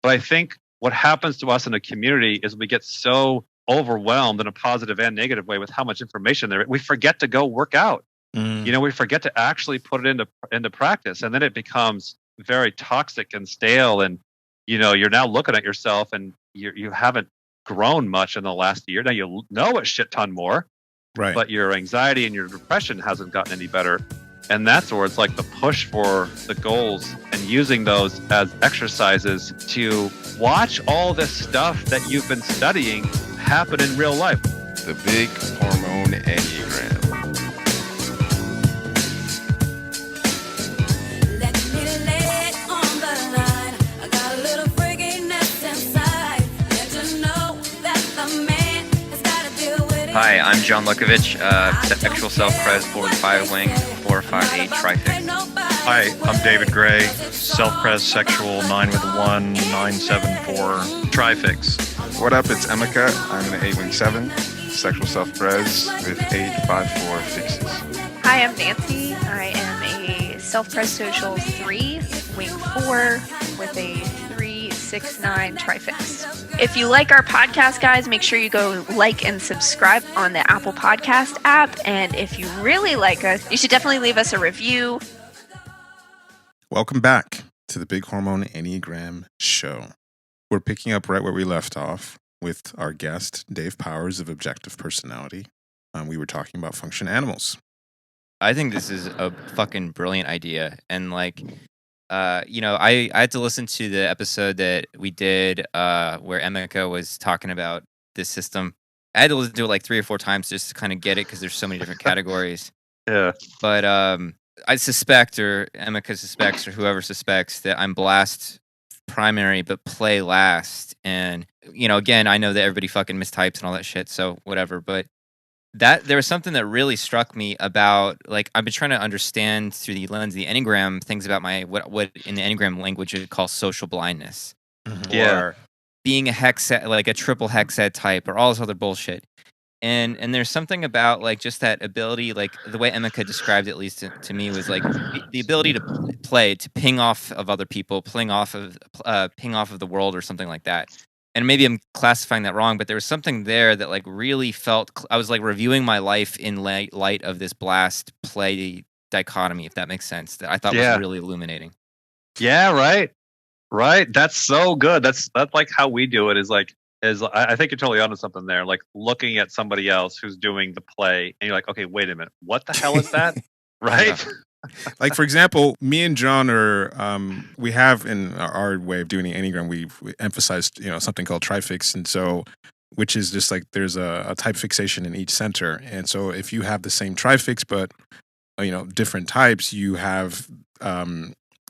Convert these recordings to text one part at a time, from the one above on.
But I think what happens to us in a community is we get so overwhelmed in a positive and negative way with how much information there is. We forget to go work out. We forget to actually put it into practice, and then it becomes very toxic and stale. And you're now looking at yourself, and you haven't grown much in the last year. Now you know a shit ton more, right? But your anxiety and your depression hasn't gotten any better. And that's where it's like the push for the goals and using those as exercises to watch all this stuff that you've been studying happen in real life. The Big Hormone Enneagram. Hi, I'm John Lukovich, sexual self-pres, 4-5 wing, 458 trifix. Hi, I'm David Gray, self-pres sexual, 9-1, 974 trifix. What up, it's Emeka. I'm an 8-7, sexual self-pres with 854 fixes. Hi, I'm Nancy. I am a self-pres social 3, wing 4, with a 369 trifix. If you like our podcast, guys, make sure you go like and subscribe on the Apple Podcast app. And if you really like us, you should definitely leave us a review. Welcome back to the Big Hormone Enneagram Show. We're picking up right where we left off with our guest, Dave Powers of Objective Personality. We were talking about function animals. I think this is a fucking brilliant idea. And I had to listen to the episode that we did where Emeka was talking about this system. I had to listen to it like 3 or 4 times just to kind of get it because there's so many different categories. Yeah. But I suspect, or Emeka suspects, or whoever suspects, that I'm blast primary but play last. And, again, I know that everybody fucking mistypes and all that shit, so whatever. But there was something that really struck me about, I've been trying to understand through the lens of the Enneagram things about my what in the Enneagram language it calls social blindness, or being a hexad, like a triple hexad type, or all this other bullshit. And there's something about just that ability, like the way Emeka described it, at least to me, was like the ability to play, to ping off of other people, ping off of the world, or something like that. And maybe I'm classifying that wrong, but there was something there that really felt, I was reviewing my life in light of this blast play dichotomy, if that makes sense, that I thought was really illuminating. Yeah, right. That's so good. That's like how we do it I think you're totally onto something there. Like looking at somebody else who's doing the play and you're like, okay, wait a minute. What the hell is that? Right? Like, for example, me and John we have in our way of doing the Enneagram, we've emphasized, something called trifix. And so, which is just there's a type fixation in each center. And so if you have the same trifix, but, different types, you have,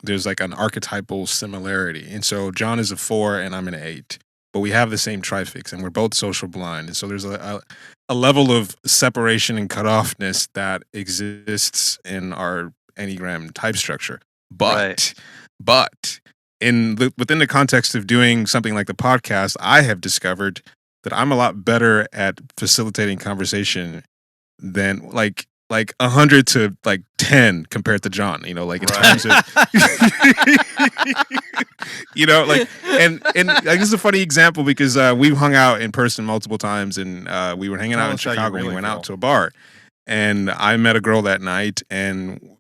there's an archetypal similarity. And so John is a 4 and I'm an 8. But we have the same trifix, and we're both social blind. And so there's a level of separation and cutoffness that exists in our Enneagram type structure. But within the context of doing something like the podcast, I have discovered that I'm a lot better at facilitating conversation than 100 to 10 compared to John, in terms of, and this is a funny example because we've hung out in person multiple times, and we were hanging out in Chicago. We went out to a bar, and I met a girl that night, and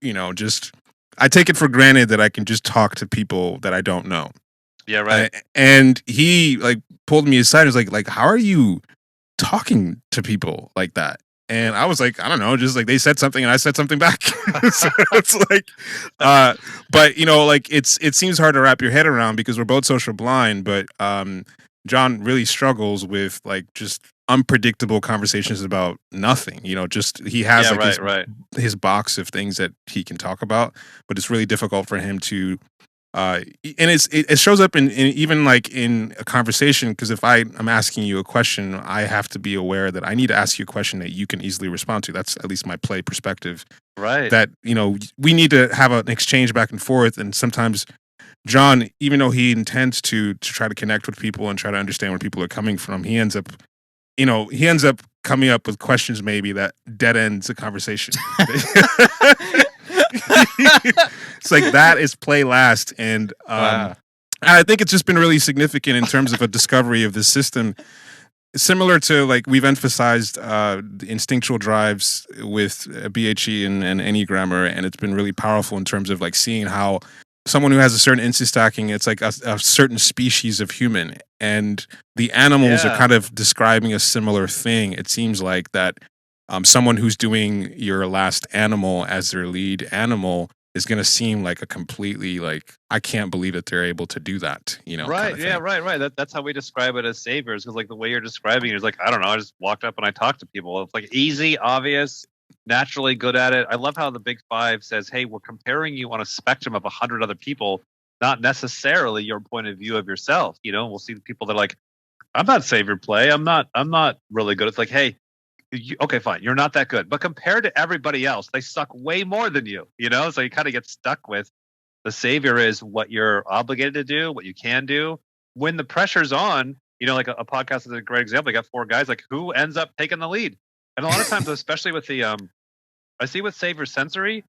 I take it for granted that I can just talk to people that I don't know. Yeah, right. And he pulled me aside and was like, how are you talking to people like that? And I was like, I don't know, just they said something and I said something back. So it's but it seems hard to wrap your head around because we're both social blind. But John really struggles with just unpredictable conversations about nothing. He has his box of things that he can talk about, but it's really difficult for him to. And it shows up in even in a conversation, because if I'm asking you a question, I have to be aware that I need to ask you a question that you can easily respond to. That's at least my play perspective. Right. That, we need to have an exchange back and forth. And sometimes John, even though he intends to try to connect with people and try to understand where people are coming from, he ends up coming up with questions maybe that dead ends the conversation. It's that is play last. And I think it's just been really significant in terms of a discovery of this system. Similar to like we've emphasized the instinctual drives with BHE and Enneagram, and it's been really powerful in terms of like seeing how someone who has a certain instinct stacking, it's like a certain species of human, and the animals are kind of describing a similar thing. It seems like that someone who's doing your last animal as their lead animal is going to seem like a completely like, I can't believe that they're able to do that, you know? Right. Kind of Yeah. thing. Right. That's how we describe it as saviors. Because like the way you're describing it is like, I don't know. I just walked up and I talked to people. It's like easy, obvious, naturally good at it. I love how the Big Five says, hey, we're comparing you on a spectrum of 100 other people, not necessarily your point of view of yourself. You know, we'll see the people that are like, I'm not savior play. I'm not really good. It's like, hey, okay, fine. You're not that good. But compared to everybody else, they suck way more than you, you know? So you kind of get stuck with the savior is what you're obligated to do, what you can do. When the pressure's on, you know, like a podcast is a great example. You got 4 guys, like who ends up taking the lead? And a lot of times, especially with the, I see with savior sensory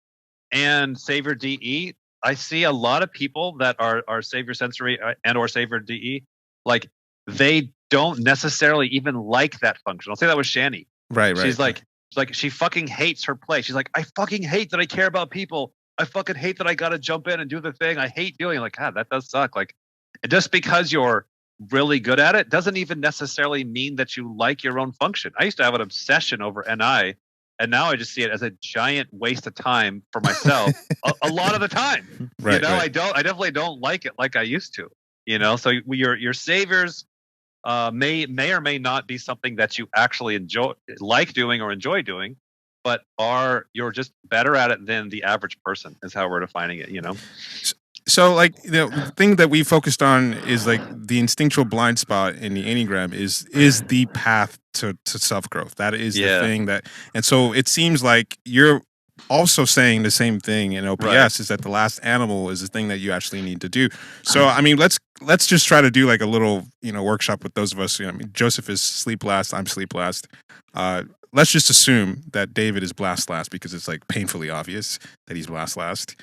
and savior DE, I see a lot of people that are savior sensory and or savior DE, like they don't necessarily even like that function. I'll say that with Shani. Right. She's like she fucking hates her play. She's like, I fucking hate that I care about people. I fucking hate that I got to jump in and do the thing. I hate doing it. Like, God, that does suck. Like, just because you're really good at it doesn't even necessarily mean that you like your own function. I used to have an obsession over NI, and now I just see it as a giant waste of time for myself a lot of the time. Right, you know, right. I definitely don't like it like I used to. You know, so your saviors may or may not be something that you actually like doing or enjoy doing, but you're just better at it than the average person is how we're defining it, you know? So like the thing that we focused on is like the instinctual blind spot in the Enneagram is the path to self-growth. That is the thing that, and so it seems like you're also saying the same thing in OPS, is that the last animal is the thing that you actually need to do. So I mean, let's just try to do like a little, you know, workshop with those of us. You know, I mean, Joseph is sleep last, I'm sleep last. Let's just assume that David is blast last because it's like painfully obvious that he's blast last.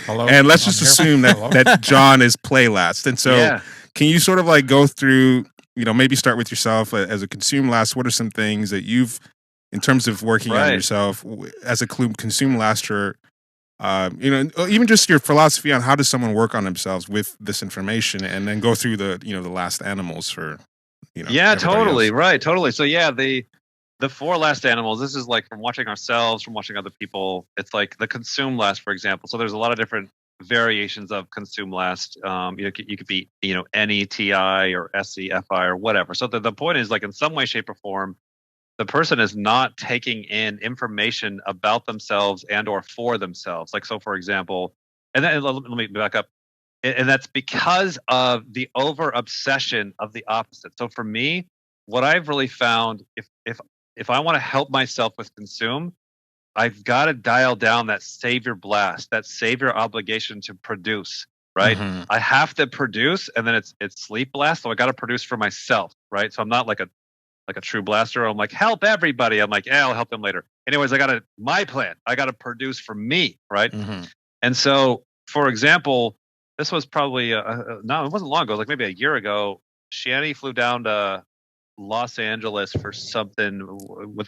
Hello? And let's just assume that John is play last. And so can you sort of like go through, you know, maybe start with yourself as a consume last. What are some things that you've, in terms of working on yourself as a consume laster, you know, even just your philosophy on how does someone work on themselves with this information, and then go through the, you know, the last animals for, you know. Yeah, totally. Else. Right. Totally. So yeah, the 4 last animals, this is like from watching ourselves, from watching other people. It's like the consume last, for example. So there's a lot of different variations of consume last. You know, you could be, you know, NETI or SEFI or whatever. So the point is like in some way, shape or form, the person is not taking in information about themselves and or for themselves. Like, so for example, and then let me back up. And that's because of the over obsession of the opposite. So for me, what I've really found, if I want to help myself with consume, I've got to dial down that savior blast, that savior obligation to produce, right? Mm-hmm. I have to produce, and then it's sleep blast. So I got to produce for myself, right? So I'm not like a true blaster. I'm like, help everybody. I'm like, I'll help them later. Anyways, my plan. I got to produce for me, right? Mm-hmm. And so, for example, this was probably no, it wasn't long ago. Like maybe a year ago. Shani flew down to Los Angeles for something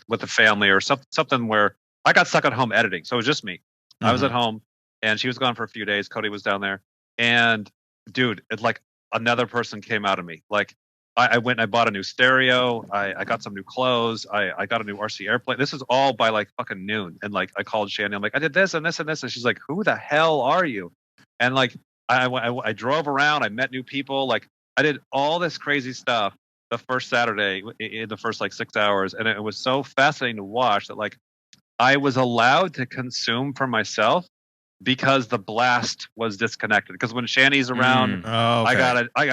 with the family or something where I got stuck at home editing. So it was just me. Mm-hmm. I was at home, and she was gone for a few days. Cody was down there, and dude, it's like another person came out of me. Like I went and I bought a new stereo. I got some new clothes. I got a new RC airplane. This is all by like fucking noon. And like I called Shani. I'm like, I did this and this and this. And she's like, who the hell are you? And like I drove around. I met new people. Like I did all this crazy stuff the first Saturday in the first like 6 hours. And it was so fascinating to watch that like I was allowed to consume for myself because the blast was disconnected. Because when Shani's around, I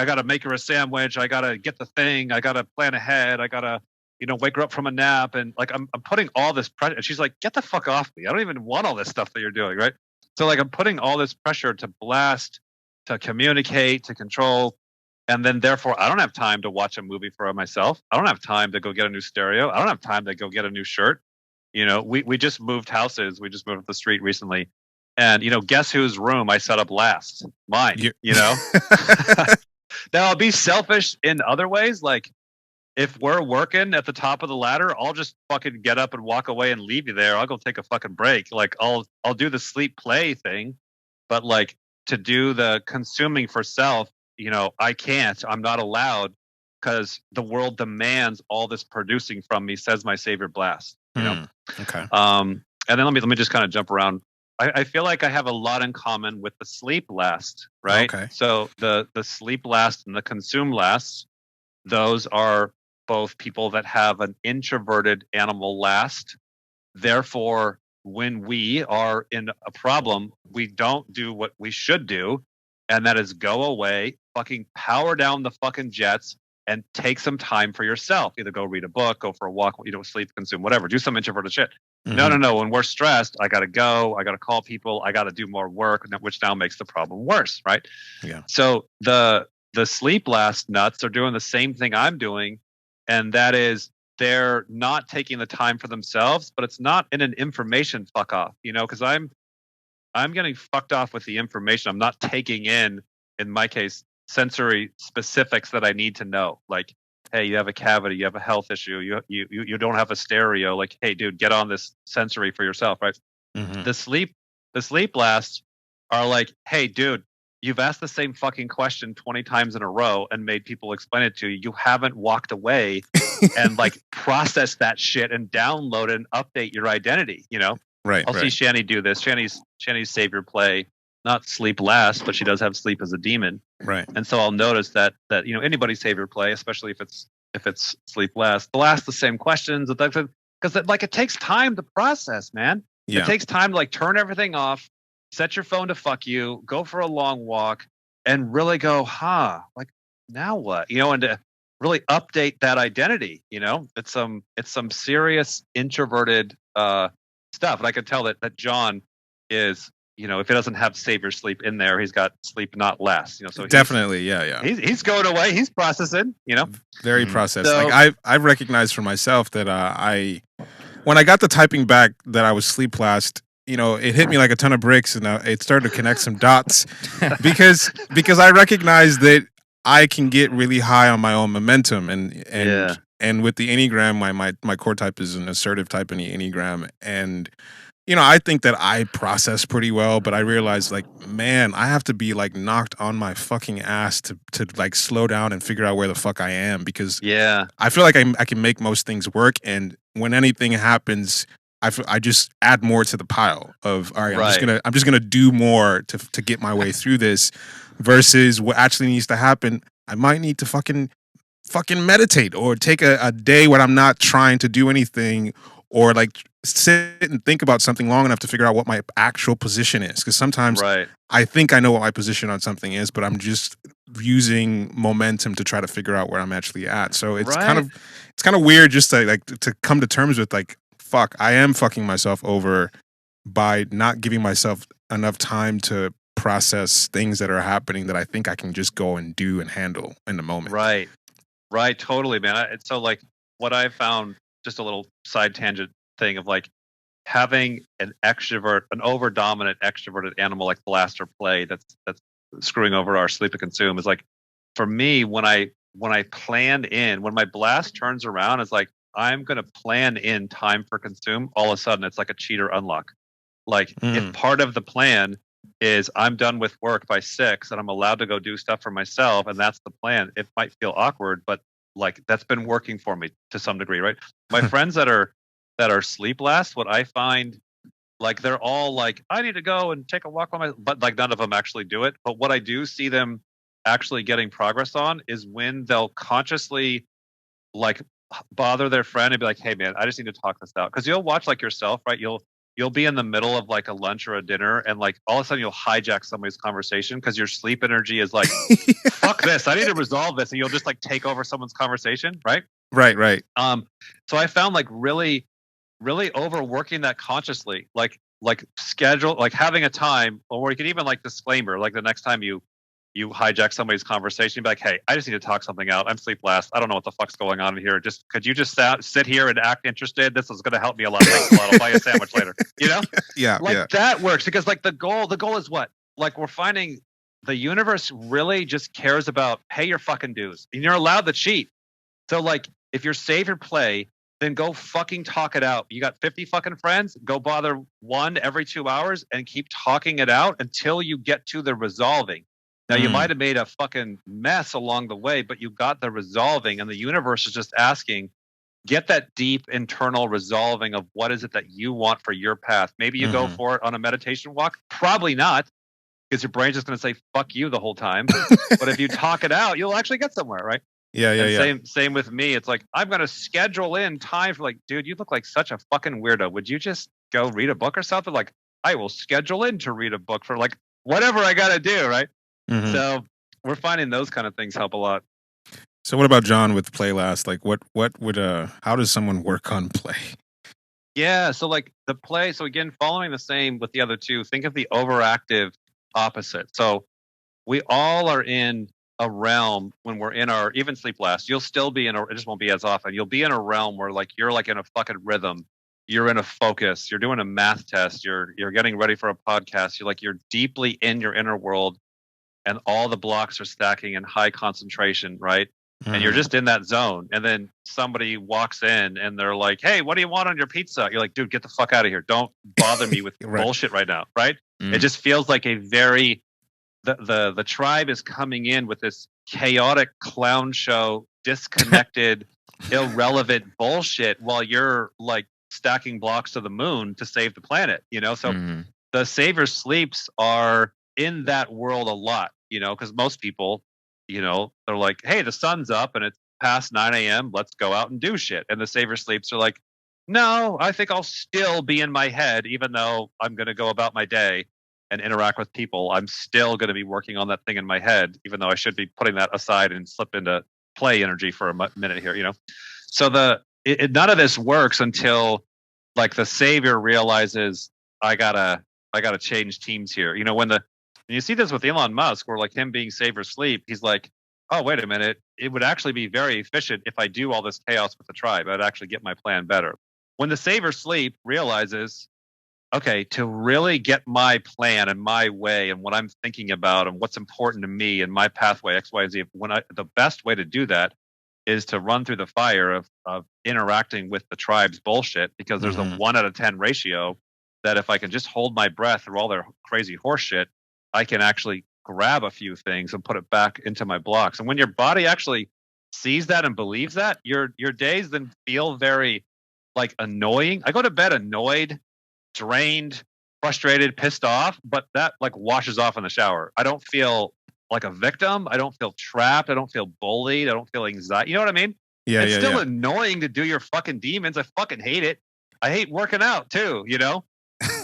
gotta make her a sandwich. I gotta get the thing. I gotta plan ahead. I gotta, you know, wake her up from a nap. And like I'm putting all this pressure. And she's like, get the fuck off me. I don't even want all this stuff that you're doing, right? So like I'm putting all this pressure to blast, to communicate, to control. And then therefore I don't have time to watch a movie for myself. I don't have time to go get a new stereo. I don't have time to go get a new shirt. You know, we just moved houses. We just moved up the street recently. And guess whose room I set up last? Mine. Now I'll be selfish in other ways. Like if we're working at the top of the ladder, I'll just fucking get up and walk away and leave you there. I'll go take a fucking break. Like I'll do the sleep play thing, but like to do the consuming for self, I can't. I'm not allowed because the world demands all this producing from me, says my savior blast. Okay. And then let me just kind of jump around. I feel like I have a lot in common with the sleep last, right? Okay. So the sleep last and the consume last, those are both people that have an introverted animal last. Therefore, when we are in a problem, we don't do what we should do, and that is go away, fucking power down the fucking jets, and take some time for yourself. Either go read a book, go for a walk, sleep, consume, whatever. Do some introverted shit. Mm-hmm. No. When we're stressed, I got to go. I got to call people. I got to do more work, which now makes the problem worse, right? Yeah. So the sleep last nuts are doing the same thing I'm doing, and that is they're not taking the time for themselves, but it's not in an information fuck off, because I'm getting fucked off with the information. I'm not taking in my case, sensory specifics that I need to know. Like, hey, you have a cavity, you have a health issue, you don't have a stereo. Like, hey, dude, get on this sensory for yourself, right? Mm-hmm. The sleep blasts are like, hey, dude, you've asked the same fucking question 20 times in a row and made people explain it to you. You haven't walked away and like process that shit and download and update your identity, Right. I'll see Shani do this. Shani's savior play, not sleep last, but she does have sleep as a demon. Right. And so I'll notice that anybody's savior play, especially if it's sleep last, they'll ask the same questions because it takes time to process, man. Yeah. It takes time to like turn everything off, set your phone to fuck you, go for a long walk, and really go, like now what? And to really update that identity. It's some serious introverted stuff. And I can tell that John is, if he doesn't have savior sleep in there, he's got sleep not less. So definitely, yeah. He's going away. He's processing. Very processed. So, like I've recognized for myself that when I got the typing back that I was sleep last, it hit me like a ton of bricks, and it started to connect some dots because I recognized that I can get really high on my own momentum, and with the Enneagram, my core type is an assertive type in the Enneagram, and I think that I process pretty well, but I realize like, man, I have to be like knocked on my fucking ass to like slow down and figure out where the fuck I am, because I feel like I can make most things work, and when anything happens, I just add more to the pile of, all right, I'm just gonna do more to get my way through this, versus what actually needs to happen. I might need to fucking meditate, or take a day when I'm not trying to do anything, or like sit and think about something long enough to figure out what my actual position is. Because sometimes I think I know what my position on something is, but I'm just using momentum to try to figure out where I'm actually at. So it's kind of weird just to come to terms with like, fuck, I am fucking myself over by not giving myself enough time to process things that are happening that I think I can just go and do and handle in the moment. Right, totally, man. So like what I found, just a little side tangent thing of like having an over dominant extroverted animal like blast or play that's screwing over our sleep and consume is like, for me, when I plan in, when my blast turns around, it's like, I'm going to plan in time for consume. All of a sudden it's like a cheater unlock. Like if part of the plan is I'm done with work by 6 and I'm allowed to go do stuff for myself, and that's the plan, it might feel awkward, but like that's been working for me to some degree, right? My friends that are sleep last, what I find, like they're all like, I need to go and take a walk on but like none of them actually do it. But what I do see them actually getting progress on is when they'll consciously like bother their friend and be like, hey man, I just need to talk this out. Because you'll watch like yourself, right? You'll be in the middle of like a lunch or a dinner, and like all of a sudden you'll hijack somebody's conversation because your sleep energy is like, fuck this, I need to resolve this, and you'll just like take over someone's conversation, right? Right. So I found like really overworking that consciously, like schedule, like having a time, or you can even like disclaimer, like the next time you you hijack somebody's conversation, be like, hey, I just need to talk something out. I'm sleep last. I don't know what the fuck's going on in here. Could you just sit here and act interested? This is going to help me a lot. Thanks a lot. I'll buy you a sandwich later. You know? Yeah. That works because like the goal is what? Like we're finding the universe really just cares about pay your fucking dues. And you're allowed to cheat. So like if you're save or play, then go fucking talk it out. You got 50 fucking friends, go bother one every 2 hours and keep talking it out until you get to the resolving. Now, you might have made a fucking mess along the way, but you got the resolving, and the universe is just asking, get that deep internal resolving of what is it that you want for your path. Maybe you go for it on a meditation walk. Probably not, because your brain's just going to say, fuck you the whole time. But if you talk it out, you'll actually get somewhere, right? Yeah. Same with me. It's like, I'm going to schedule in time for like, dude, you look like such a fucking weirdo. Would you just go read a book or something? Like, I will schedule in to read a book for like whatever I got to do, right? So we're finding those kind of things help a lot. So what about John with play last? Like what would how does someone work on play? Yeah, so like the play, so again, following the same with the other two, think of the overactive opposite. So we all are in a realm when we're in our even sleep last, you'll still be in it just won't be as often. You'll be in a realm where like you're like in a fucking rhythm. You're in a focus, you're doing a math test, you're getting ready for a podcast, you're deeply in your inner world. And all the blocks are stacking in high concentration, right? And you're just in that zone. And then somebody walks in and they're like, hey, what do you want on your pizza? You're like, dude, get the fuck out of here. Don't bother me with bullshit right now, right? It just feels like a very, the tribe is coming in with this chaotic clown show, disconnected, irrelevant bullshit while you're like stacking blocks to the moon to save the planet, you know? So the savior sleeps are in that world a lot. You know, because most people, you know, they're like, hey, the sun's up and it's past 9 a.m. Let's go out and do shit. And the savior sleeps are like, no, I think I'll still be in my head, even though I'm going to go about my day and interact with people. I'm still going to be working on that thing in my head, even though I should be putting that aside and slip into play energy for a minute here, you know? So none of this works until like the savior realizes I gotta change teams here. You know, when you see this with Elon Musk, where like him being save or sleep, he's like, oh, wait a minute. It would actually be very efficient if I do all this chaos with the tribe. I'd actually get my plan better. When the save or sleep realizes, okay, to really get my plan and my way and what I'm thinking about and what's important to me and my pathway, X, Y, Z, the best way to do that is to run through the fire of interacting with the tribe's bullshit, because there's a 1 out of 10 ratio that if I can just hold my breath through all their crazy horse shit, I can actually grab a few things and put it back into my blocks. And when your body actually sees that and believes that, your days then feel very like annoying. I go to bed annoyed, drained, frustrated, pissed off, but that like washes off in the shower. I don't feel like a victim. I don't feel trapped. I don't feel bullied. I don't feel anxiety. You know what I mean? It's still annoying to do your fucking demons. I fucking hate it. I hate working out too, you know?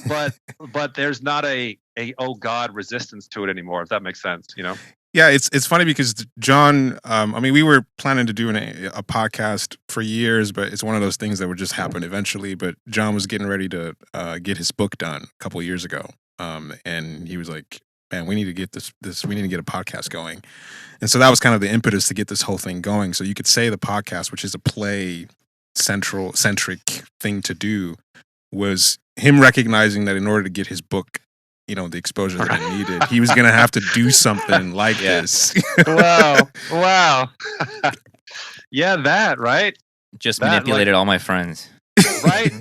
but there's not a oh god resistance to it anymore, if that makes sense, you know? Yeah, it's funny because John, I mean, we were planning to do a podcast for years, but it's one of those things that would just happen eventually. But John was getting ready to get his book done a couple of years ago, and he was like, man, we need to get this we need to get a podcast going. And so that was kind of the impetus to get this whole thing going. So you could say the podcast, which is a play centric thing to do, was him recognizing that in order to get his book, you know, the exposure that he needed, he was going to have to do something like this. Wow. Yeah, that, right? Just manipulated all my friends. Right?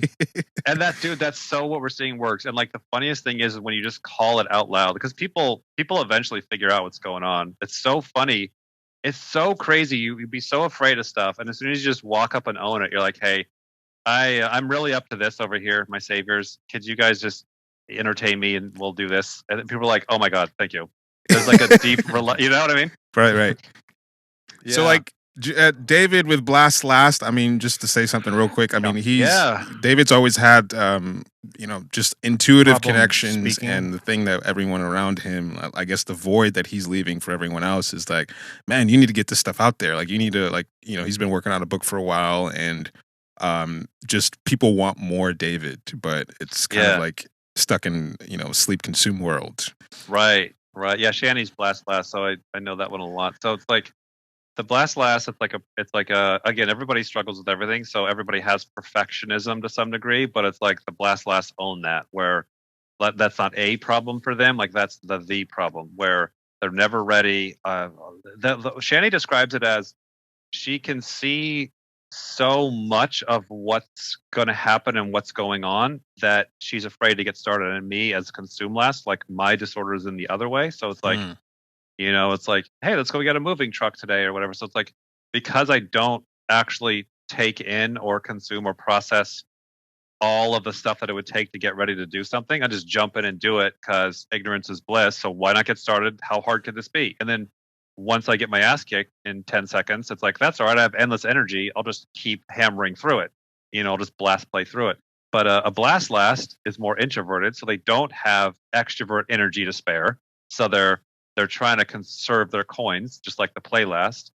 And that's so what we're seeing works. And like the funniest thing is when you just call it out loud, because people eventually figure out what's going on. It's so funny. It's so crazy. You'd be so afraid of stuff. And as soon as you just walk up and own it, you're like, hey, I'm really up to this over here, my saviors. Could you guys just entertain me and we'll do this? And people are like, oh my God, thank you. There's like a deep, you know what I mean? Right. Yeah. So like David with Blast Last, I mean, just to say something real quick, I mean, David's always had, you know, just intuitive connections, and the thing that everyone around him, I guess the void that he's leaving for everyone else is like, man, you need to get this stuff out there. Like you need to, like, you know, he's been working on a book for a while, and just people want more David, but it's kind of like stuck in, you know, sleep consume world. Right. Right. Yeah, Shanny's blast last, so I know that one a lot. So it's like the blast last. It's like a again. Everybody struggles with everything, so everybody has perfectionism to some degree. But it's like the blast last own that, where that's not a problem for them. Like that's the problem where they're never ready. Shanny describes it as she can see so much of what's going to happen and what's going on that she's afraid to get started. And me as consume last, like my disorder is in the other way. So it's like, it's like, hey, let's go get a moving truck today or whatever. So it's like, because I don't actually take in or consume or process all of the stuff that it would take to get ready to do something, I just jump in and do it because ignorance is bliss. So why not get started? How hard could this be? And then once I get my ass kicked in 10 seconds, it's like, that's all right. I have endless energy. I'll just keep hammering through it. I'll just blast play through it. But a blast last is more introverted, so they don't have extrovert energy to spare. So they're trying to conserve their coins, just like the play last.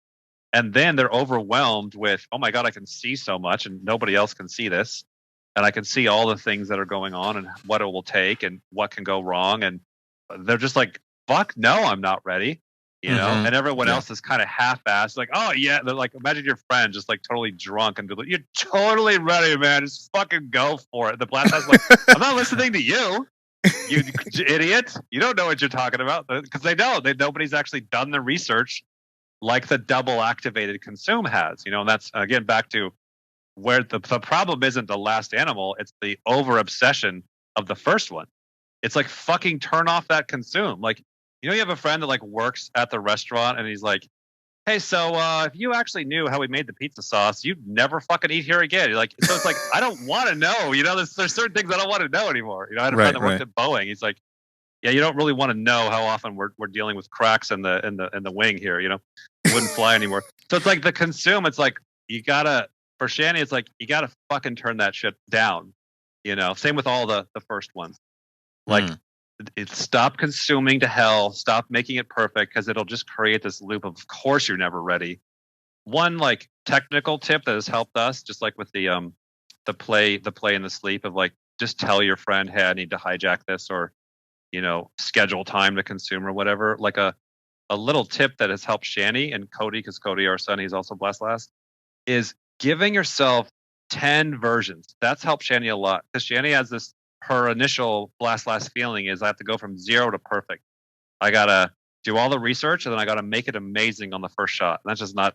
And then they're overwhelmed with, oh my God, I can see so much and nobody else can see this. And I can see all the things that are going on and what it will take and what can go wrong. And they're just like, fuck no, I'm not ready. And everyone else is kind of half-assed, like, oh yeah. They're like, imagine your friend just like totally drunk and be like, you're totally ready, man. Just fucking go for it. The blast house like, I'm not listening to you, you idiot. You don't know what you're talking about, because they don't. Nobody's actually done the research like the double activated consume has. And that's again back to where the problem isn't the last animal; it's the over obsession of the first one. It's like fucking turn off that consume, like. You have a friend that like works at the restaurant and he's like, hey, so if you actually knew how we made the pizza sauce, you'd never fucking eat here again. You're like, so it's like, I don't want to know, there's certain things I don't want to know anymore. I had a friend that worked at Boeing. He's like, yeah, you don't really want to know how often we're dealing with cracks in the wing here, it wouldn't fly anymore. So it's like the consume, it's like, for Shanny, it's like, you gotta fucking turn that shit down, same with all the first ones. Like, stop consuming to hell. Stop making it perfect because it'll just create this loop of course you're never ready. One like technical tip that has helped us, just like with the play and the sleep, of like just tell your friend, hey, I need to hijack this, or schedule time to consume or whatever. Like a little tip that has helped Shanny and Cody, because Cody, our son, he's also blessed last, is giving yourself 10 versions. That's helped Shanny a lot, because Shanny has this. Her initial blast last feeling is I have to go from 0 to perfect. I gotta do all the research and then I gotta make it amazing on the first shot. And that's just not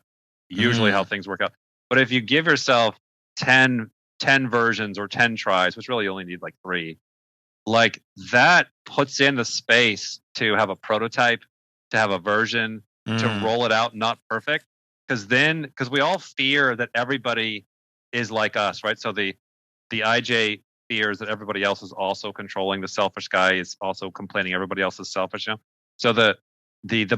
usually how things work out. But if you give yourself 10 versions or 10 tries, which really you only need like 3, like that puts in the space to have a prototype, to have a version, to roll it out not perfect. Because we all fear that everybody is like us, right? So the IJ fears that everybody else is also controlling. The selfish guy is also complaining everybody else is selfish. So the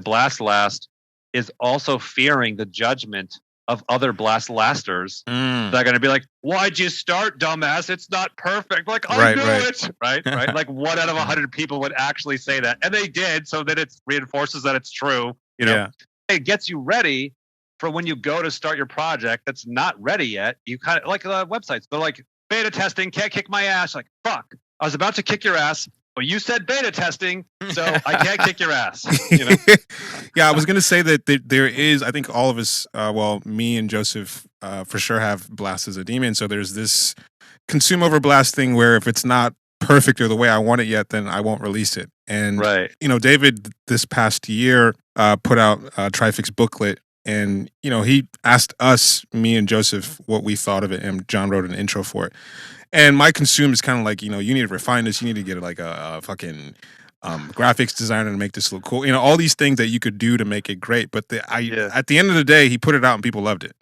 blast last is also fearing the judgment of other blast lasters that are going to be like, why'd you start, dumbass? It's not perfect. Like, I knew it. Right. Like 1 out of 100 people would actually say that. And they did. So then it reinforces that it's true. It gets you ready for when you go to start your project that's not ready yet. You kind of like websites. They're like, beta testing, can't kick my ass. Like, fuck, I was about to kick your ass, but you said beta testing, so I can't kick your ass. Yeah, I was going to say that there is, I think all of us, me and Joseph for sure have blast as a demon. So there's this consume over blast thing where if it's not perfect or the way I want it yet, then I won't release it. And, David this past year put out a Trifix booklet. And, he asked us, me and Joseph, what we thought of it. And John wrote an intro for it. And my consume is kind of like, you need to refine this. You need to get like a fucking graphics designer to make this look cool. All these things that you could do to make it great. But at the end of the day, he put it out and people loved it.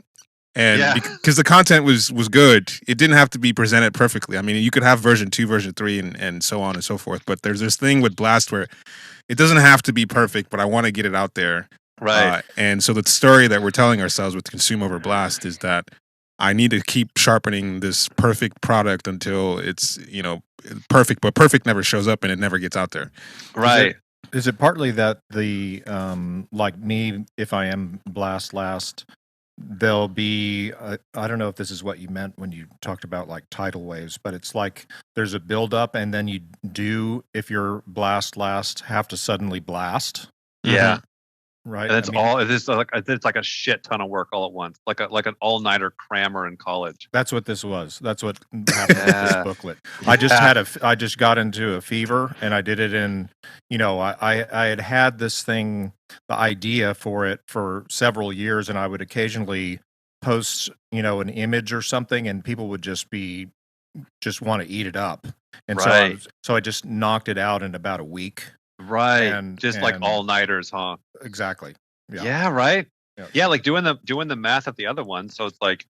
And because the content was good, it didn't have to be presented perfectly. I mean, you could have version 2, version 3, and so on and so forth. But there's this thing with Blast where it doesn't have to be perfect, but I want to get it out there. Right. And so the story that we're telling ourselves with Consume Over Blast is that I need to keep sharpening this perfect product until it's, perfect, but perfect never shows up and it never gets out there. Right. Is it partly that the, like me, if I am blast last, there'll be I don't know if this is what you meant when you talked about like tidal waves, but it's like there's a buildup, and then you do, if your blast lasts, have to suddenly blast. Yeah. Right. And it's like a shit ton of work all at once, like an all-nighter crammer in college. That's what this was. That's what happened with this booklet. I just got into a fever, and I did it in, I had this thing, the idea for it for several years, and I would occasionally post, an image or something, and people would just want to eat it up. And so I just knocked it out in about a week. Right. And like all-nighters, huh? Exactly. Yeah, right. Yeah, like doing the math of the other one. So it's like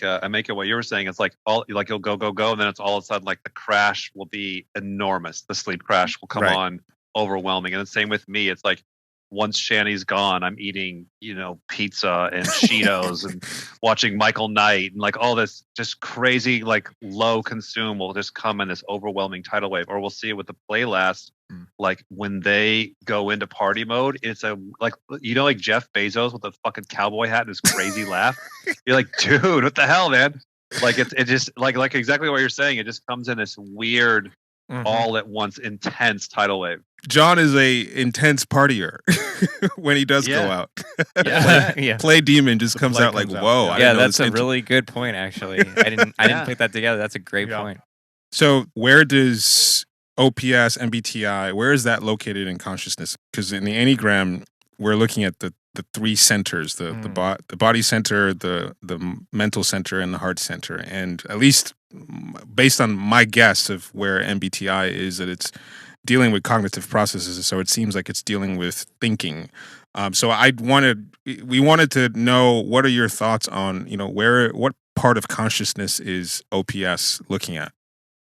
I make it what you were saying. It's like you'll go, and then it's all of a sudden like the crash will be enormous. The sleep crash will come on, overwhelming. And the same with me. It's like once Shanny's gone, I'm eating, pizza and Cheetos and watching Michael Knight, and like all this just crazy, like low consume will just come in this overwhelming tidal wave. Or we'll see it with the play last. Like when they go into party mode, it's like Jeff Bezos with the fucking cowboy hat and his crazy laugh. You're like, dude, what the hell, man? Like it just like exactly what you're saying. It just comes in this weird, all at once intense tidal wave. John is a intense partier when he does go out. Play demon just comes out like, whoa. Yeah, that's a really good point. Actually, I didn't put that together. That's a great point. So where does OPS, MBTI, where is that located in consciousness? Because in the Enneagram, we're looking at the three centers: the body center, the mental center, and the heart center. And at least based on my guess of where MBTI is, that it's dealing with cognitive processes. So it seems like it's dealing with thinking. So we wanted to know, what are your thoughts on, what part of consciousness is OPS looking at?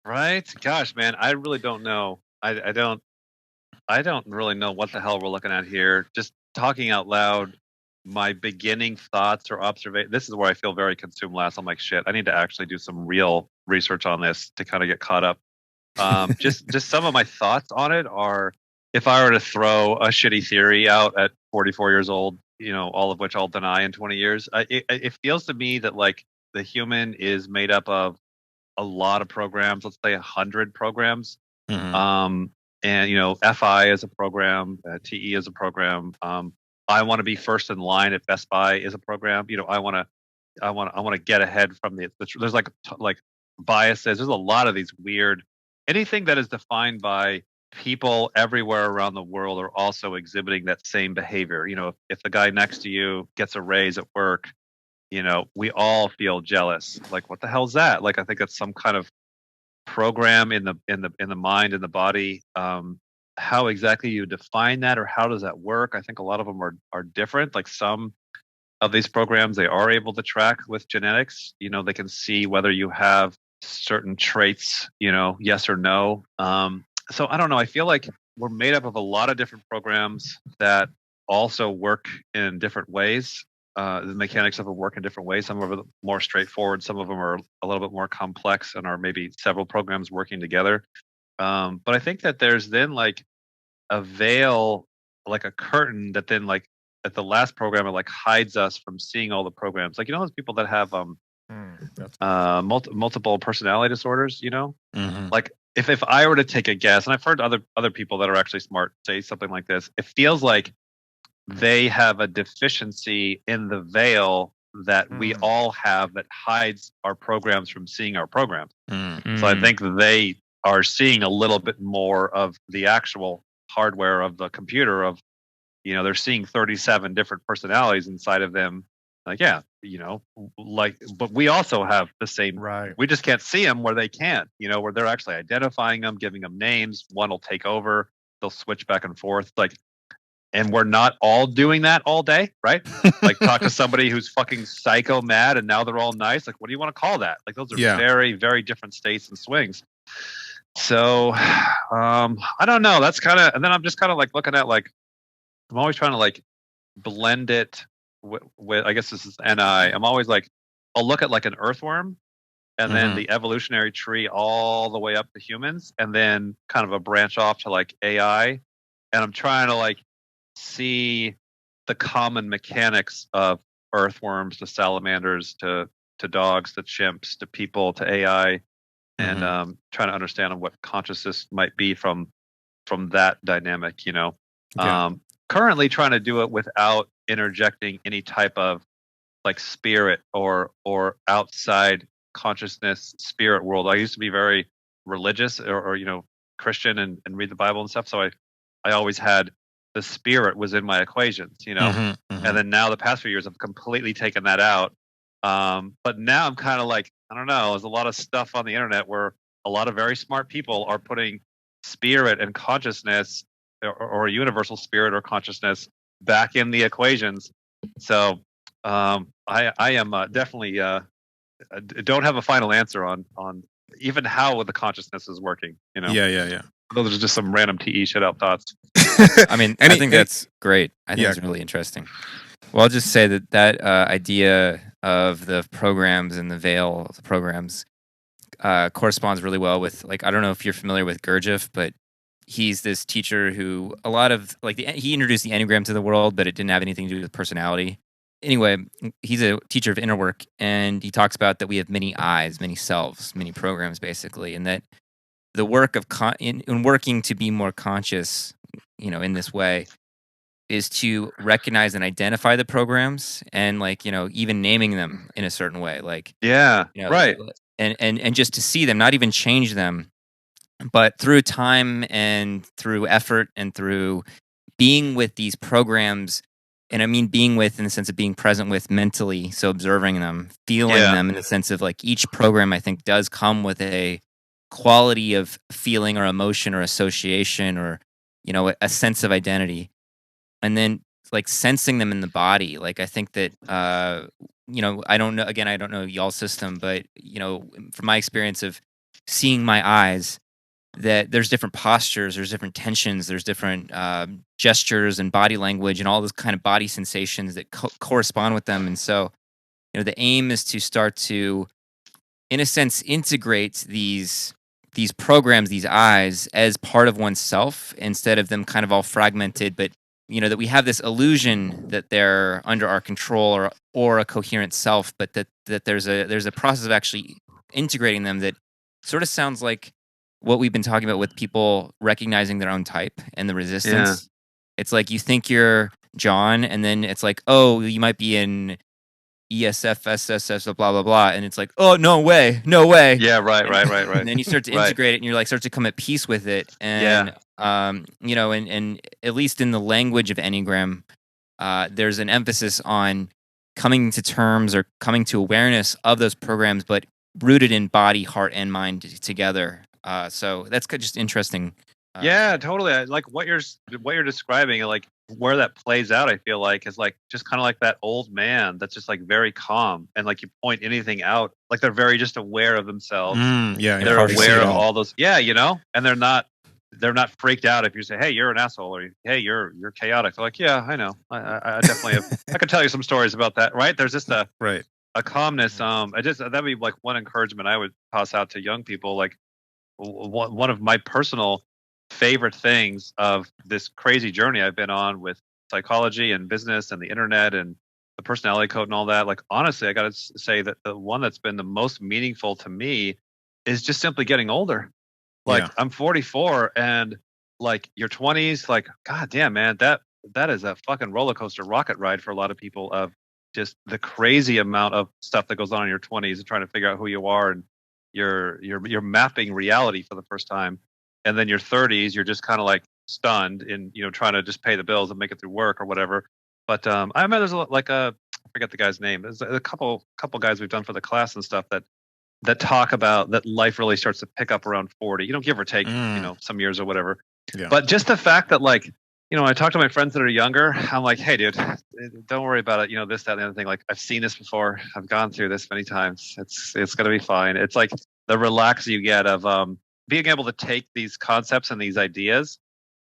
Right? Gosh, man, I really don't know. I don't really know what the hell we're looking at here. Just talking out loud, my beginning thoughts or observation. This is where I feel very consumed last. I'm like, shit, I need to actually do some real research on this to kind of get caught up. Just some of my thoughts on it are, if I were to throw a shitty theory out at 44 years old, all of which I'll deny in 20 years, it feels to me that like the human is made up of a lot of programs, let's say 100 programs. And FI is a program, TE is a program. I want to be first in line at Best Buy is a program. I want to get ahead from there's like biases. There's a lot of these weird, anything that is defined by people everywhere around the world are also exhibiting that same behavior. If the guy next to you gets a raise at work, we all feel jealous. Like, what the hell's that? Like, I think that's some kind of program in the mind and the body. How exactly you define that, or how does that work? I think a lot of them are different. Like some of these programs, they are able to track with genetics. They can see whether you have certain traits, yes or no. So I don't know. I feel like we're made up of a lot of different programs that also work in different ways. The mechanics of them work in different ways. Some of them are more straightforward. Some of them are a little bit more complex and are maybe several programs working together. But I think that there's then like a veil, like a curtain that then like at the last program, it like hides us from seeing all the programs. Like, those people that have multiple personality disorders, like if I were to take a guess, and I've heard other people that are actually smart say something like this, it feels like they have a deficiency in the veil that we all have that hides our programs from seeing our programs. So I think they are seeing a little bit more of the actual hardware of the computer of, they're seeing 37 different personalities inside of them. Like, but we also have the same, right. We just can't see them where they can't, where they're actually identifying them, giving them names. One will take over, they'll switch back and forth. Like, and we're not all doing that all day, right? Like, talk to somebody who's fucking psycho mad and now they're all nice. Like, what do you want to call that? Like, those are very, very different states and swings. So, I don't know. That's kind of, and then I'm just kind of like looking at like, I'm always trying to like blend it with I guess this is NI. I'm always like, I'll look at like an earthworm and then the evolutionary tree all the way up to humans, and then kind of a branch off to like AI. And I'm trying to like see the common mechanics of earthworms to salamanders to dogs to chimps to people to AI, and trying to understand what consciousness might be from that dynamic. Currently trying to do it without interjecting any type of like spirit or outside consciousness spirit world. I used to be very religious or Christian and read the Bible and stuff, so I always had the spirit was in my equations, and then now the past few years I've completely taken that out, but now I'm kind of like, I don't know, there's a lot of stuff on the internet where a lot of very smart people are putting spirit and consciousness or universal spirit or consciousness back in the equations. So I am definitely don't have a final answer on even how the consciousness is working. Yeah. Those are just some random TE shit out thoughts. I mean, I think that's great. I think it's really interesting. Well, I'll just say that idea of the programs and the veil of the programs corresponds really well with, like, I don't know if you're familiar with Gurdjieff, but he's this teacher who a lot of, like, he introduced the Enneagram to the world, but it didn't have anything to do with personality. Anyway, he's a teacher of inner work, and he talks about that we have many eyes, many selves, many programs, basically, and that the work of in working to be more conscious, in this way, is to recognize and identify the programs, and, like, even naming them in a certain way, like, right, and just to see them, not even change them, but through time and through effort and through being with these programs. And I mean being with in the sense of being present with mentally, so observing them, feeling them in the sense of, like, each program, I think, does come with a quality of feeling or emotion or association or, a sense of identity. And then, like, sensing them in the body. Like, I think that, I don't know, again, I don't know y'all's system, but, from my experience of seeing my eyes, that there's different postures, there's different tensions, there's different gestures and body language and all those kind of body sensations that correspond with them. And so, the aim is to start to, in a sense, integrate these programs, these eyes, as part of oneself, instead of them kind of all fragmented, but that we have this illusion that they're under our control or a coherent self, but that there's a process of actually integrating them that sort of sounds like what we've been talking about with people recognizing their own type and the resistance. It's like you think you're John, and then it's like, oh, you might be in ESFSSS, blah blah blah, and it's like, oh, no way. Yeah, right. And then you start to integrate it, and you're like, start to come at peace with it, and and at least in the language of Enneagram, there's an emphasis on coming to terms or coming to awareness of those programs, but rooted in body, heart, and mind together. So that's just interesting. Yeah, totally. Like what you're describing, like where that plays out, I feel like is like just kind of like that old man that's just like very calm, and like you point anything out, like they're very just aware of themselves. They're aware of all those. Yeah, and they're not freaked out if you say, hey, you're an asshole, or hey, you're chaotic. They're like, yeah, I know. I definitely have. I could tell you some stories about that. Right? There's just a calmness. That'd be like one encouragement I would toss out to young people. Like, one of my personal favorite things of this crazy journey I've been on with psychology and business and the internet and the personality code and all that, like, honestly, I got to say that the one that's been the most meaningful to me is just simply getting older. Like, I'm 44, and like your 20s, like, god damn, man, that is a fucking roller coaster rocket ride for a lot of people, of just the crazy amount of stuff that goes on in your 20s and trying to figure out who you are, and you're mapping reality for the first time. And then your 30s, you're just kind of like stunned in, trying to just pay the bills and make it through work or whatever. But I remember there's I forget the guy's name. There's a couple guys we've done for the class and stuff that talk about that life really starts to pick up around 40, give or take, some years or whatever. Yeah. But just the fact that, like, I talk to my friends that are younger, I'm like, hey, dude, don't worry about it. This, that, and the other thing. Like, I've seen this before. I've gone through this many times. It's going to be fine. It's like the relax you get of being able to take these concepts and these ideas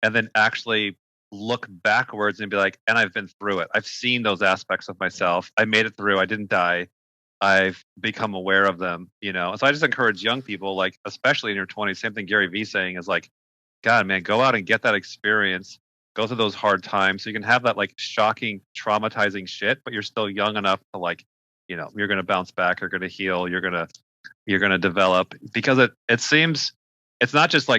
and then actually look backwards and be like, and I've been through it. I've seen those aspects of myself. I made it through. I didn't die. I've become aware of them, So I just encourage young people, like, especially in your 20s, same thing Gary Vee saying is like, God, man, go out and get that experience. go through those hard times. So you can have that like shocking, traumatizing shit, but you're still young enough to like, you know, you're going to bounce back, you're going to heal, you're going to develop, because it seems it's not just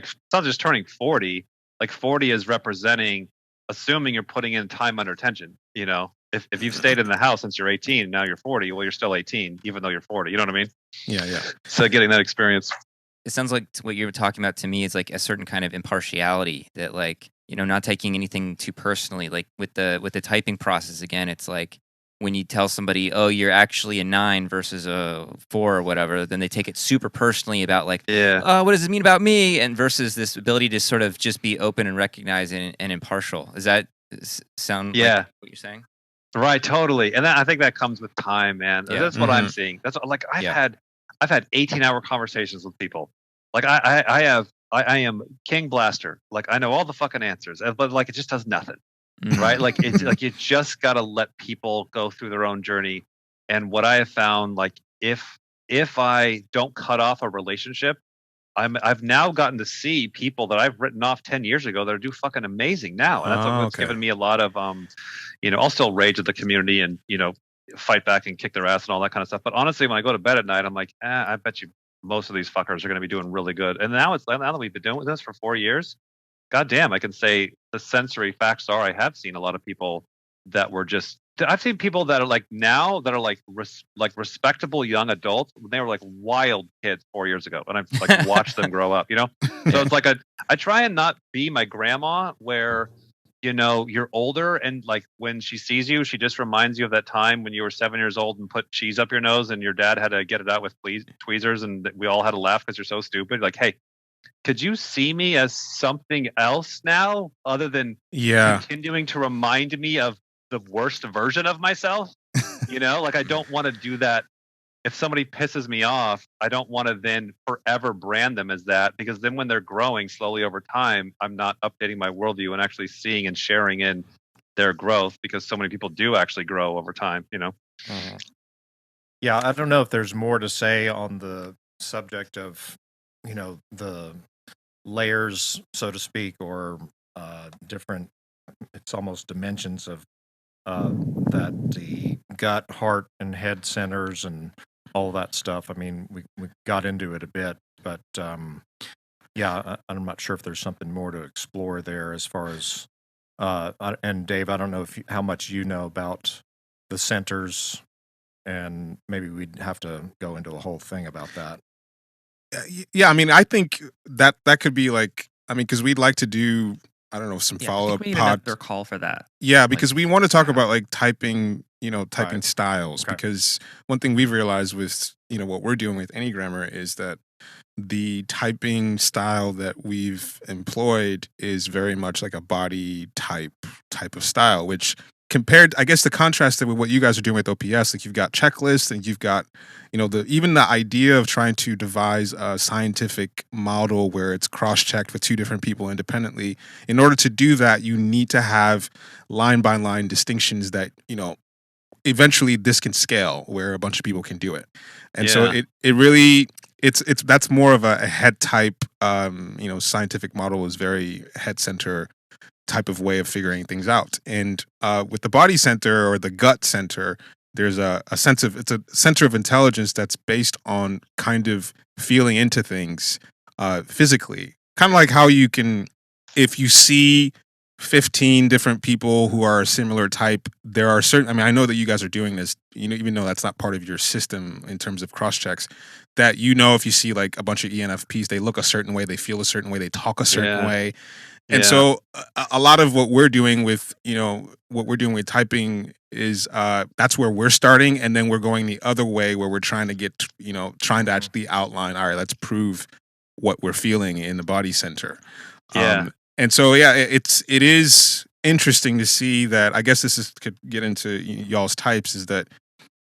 turning 40. Like 40 is representing, assuming you're putting in time under tension. You know, if you've stayed in the house since you're 18 and now you're 40, well, you're still 18 even though you're 40. You know what I mean? Yeah. So getting that experience. It sounds like what you're talking about to me is like a certain kind of impartiality, that like, you know, not taking anything too personally. Like with the typing process, again, it's like when you tell somebody, oh, you're actually a 9 versus a 4 or whatever, then they take it super personally about like, what does it mean about me? And versus this ability to sort of just be open and recognize and impartial. Does that sound like what you're saying? Right, totally. And I think that comes with time, man. Yeah. That's what I'm seeing. That's like I've had 18-hour conversations with people. Like I am King Blaster. Like I know all the fucking answers, but like it just does nothing. Right? Like it's like you just gotta let people go through their own journey. And what I have found, like if I don't cut off a relationship, I've now gotten to see people that I've written off 10 years ago that are do fucking amazing now. And that's what's given me a lot of you know, I'll still rage at the community and, you know, fight back and kick their ass and all that kind of stuff. But honestly, when I go to bed at night, I'm like, I bet you most of these fuckers are going to be doing really good. And now that we've been doing this for 4 years, goddamn, I can say the sensory facts are I have seen a lot of people that were just. I've seen people that are like now that are like respectable young adults when they were like wild kids 4 years ago, and I've like watched them grow up. You know, so it's like I try and not be my grandma where, you know, you're older and like when she sees you, she just reminds you of that time when you were 7 years old and put cheese up your nose and your dad had to get it out with tweezers and we all had to laugh because you're so stupid. Like, hey, could you see me as something else now other than continuing to remind me of the worst version of myself? You know, like I don't want to do that. If somebody pisses me off, I don't want to then forever brand them as that, because then when they're growing slowly over time, I'm not updating my worldview and actually seeing and sharing in their growth, because so many people do actually grow over time, you know? Yeah, I don't know if there's more to say on the subject of, you know, the layers, so to speak, or different, it's almost dimensions of that the gut, heart, and head centers and all that stuff. I mean, we got into it a bit, but yeah, I'm not sure if there's something more to explore there as far as, and Dave, I don't know how much you know about the centers, and maybe we'd have to go into a whole thing about that. Yeah, I mean, I think that could be like, I mean, because we'd like to do, I don't know, some follow-up pod. Their call for that. Yeah, because we want to talk about like typing, you know, typing styles. Okay. Because one thing we've realized with, you know, what we're doing with Enneagrammer is that the typing style that we've employed is very much like a body type of style, which compared, I guess the contrast with what you guys are doing with OPS, like you've got checklists and you've got, you know, even the idea of trying to devise a scientific model where it's cross-checked with two different people independently. In order to do that, you need to have line by line distinctions that, you know, eventually this can scale where a bunch of people can do it. And so it really, it's that's more of a head type, you know, scientific model is very head center type of way of figuring things out. And with the body center or the gut center, there's a sense of, it's a center of intelligence that's based on kind of feeling into things physically. Kind of like how you can, if you see 15 different people who are a similar type, there are certain, I mean, I know that you guys are doing this, you know, even though that's not part of your system in terms of cross checks, that, you know, if you see like a bunch of ENFPs, they look a certain way, they feel a certain way, they talk a certain way. And so a lot of what we're doing with, you know, what we're doing with typing is that's where we're starting. And then we're going the other way where we're trying to get, you know, trying to actually outline, all right, let's prove what we're feeling in the body center. And so, yeah, it is interesting to see that. I guess could get into y'all's types, is that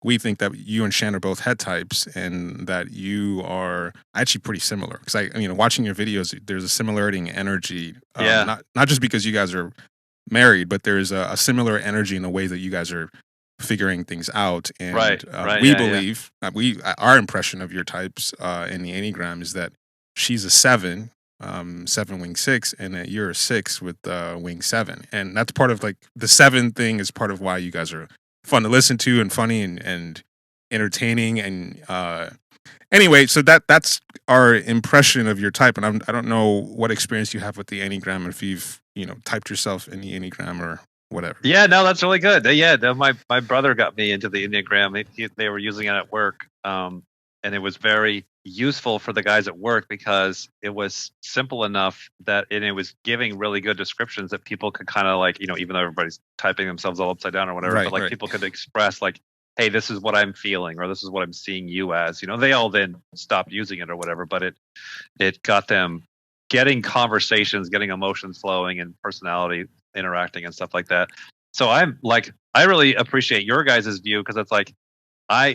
we think that you and Shan are both head types, and that you are actually pretty similar. Because you know, watching your videos, there's a similarity in energy. Not just because you guys are married, but there's a similar energy in the way that you guys are figuring things out. And we believe our impression of your types in the Enneagram is that she's a 7, 7 wing 6, and that you're a 6 with wing 7, and that's part of like the 7 thing is part of why you guys are fun to listen to and funny and entertaining. And anyway, so that's our impression of your type, and I don't know what experience you have with the Enneagram, if you've typed yourself in the Enneagram or whatever. Yeah, no, that's really good. Yeah, my brother got me into the Enneagram. They were using it at work, and it was very useful for the guys at work because it was simple enough and it was giving really good descriptions that people could kind of like, even though everybody's typing themselves all upside down or whatever, Right, but like right. people could express like, hey, this is what I'm feeling, or this is what I'm seeing you as. They all then stopped using it or whatever, but it got them getting conversations, getting emotions flowing, and personality interacting and stuff like that. So I really appreciate your guys' view, because it's like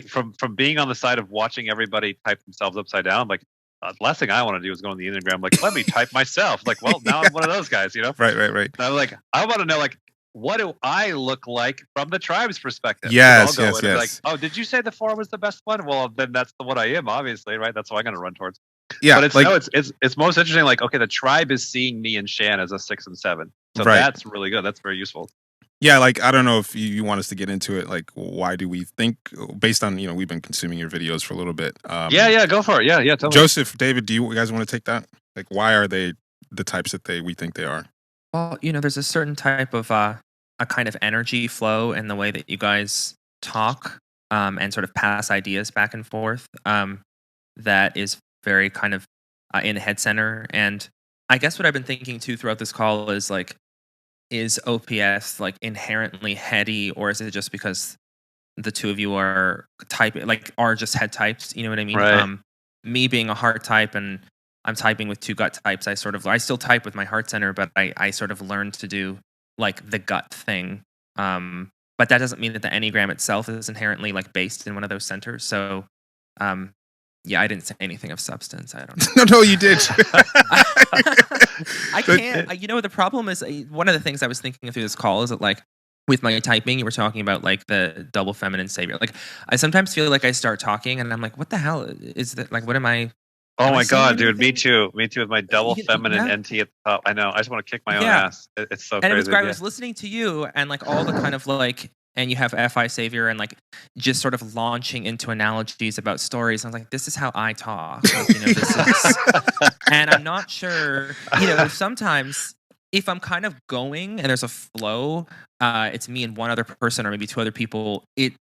from being on the side of watching everybody type themselves upside down, like the last thing I want to do is go on the Enneagram, like, let me type myself. Like, well, now I'm one of those guys, Right. And I'm like, I want to know, like, what do I look like from the tribe's perspective? Yes, I'll go yes, in and be yes. like, oh, did you say the 4 was the best one? Well, then that's the one I am, obviously, right? That's what I'm going to run towards. Yeah, But it's most interesting. Like, okay, the tribe is seeing me and Shan as a 6 and 7, so Right. that's really good. That's very useful. Yeah, like I don't know if you want us to get into it. Like, why do we think, based on we've been consuming your videos for a little bit? Yeah, go for it. Yeah, tell me. Joseph, David, do you guys want to take that? Like, why are they the types that we think they are? Well, there's a certain type of a kind of energy flow in the way that you guys talk and sort of pass ideas back and forth that is very kind of in the head center. And I guess what I've been thinking too throughout this call is like, is OPS like inherently heady, or is it just because the two of you are just head types? You know what I mean? Right. Me being a heart type and I'm typing with 2 gut types, I still type with my heart center, but I sort of learned to do like the gut thing. But that doesn't mean that the Enneagram itself is inherently like based in one of those centers. So yeah, I didn't say anything of substance. I don't know. No, you did. I can't. The problem is one of the things I was thinking through this call is that like with my typing, you were talking about like the double feminine savior. Like I sometimes feel like I start talking and I'm like, what the hell is that? Like, what am I? Oh my I saying God, dude, anything? me too with my double Yeah, feminine yeah. NT at the top. I know. I just want to kick my own Yeah. ass. It's so And crazy. it was great. I yeah. was listening to you and like all the kind of like, and you have FI Savior and like just sort of launching into analogies about stories. I was like, this is how I talk. Like, this is, and I'm not sure, sometimes if I'm kind of going and there's a flow, it's me and one other person or maybe 2 other people, it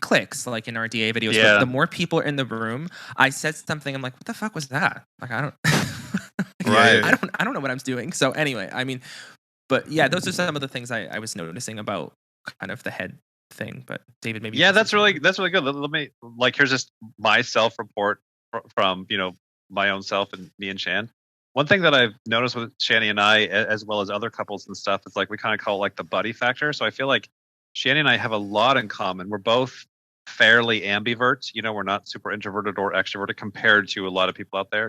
clicks like in our DA videos. Yeah. But the more people are in the room, I said something, I'm like, what the fuck was that? Like, I don't, Right. I don't know what I'm doing. So anyway, I mean, but yeah, those are some of the things I was noticing about kind of the head thing. But David, maybe Yeah, that's really good. Let me here's just my self-report from my own self and me and Shan. One thing that I've noticed with Shani and I, as well as other couples and stuff, is like we kind of call it like the buddy factor. So I feel like Shani and I have a lot in common. We're both fairly ambiverts. We're not super introverted or extroverted compared to a lot of people out there.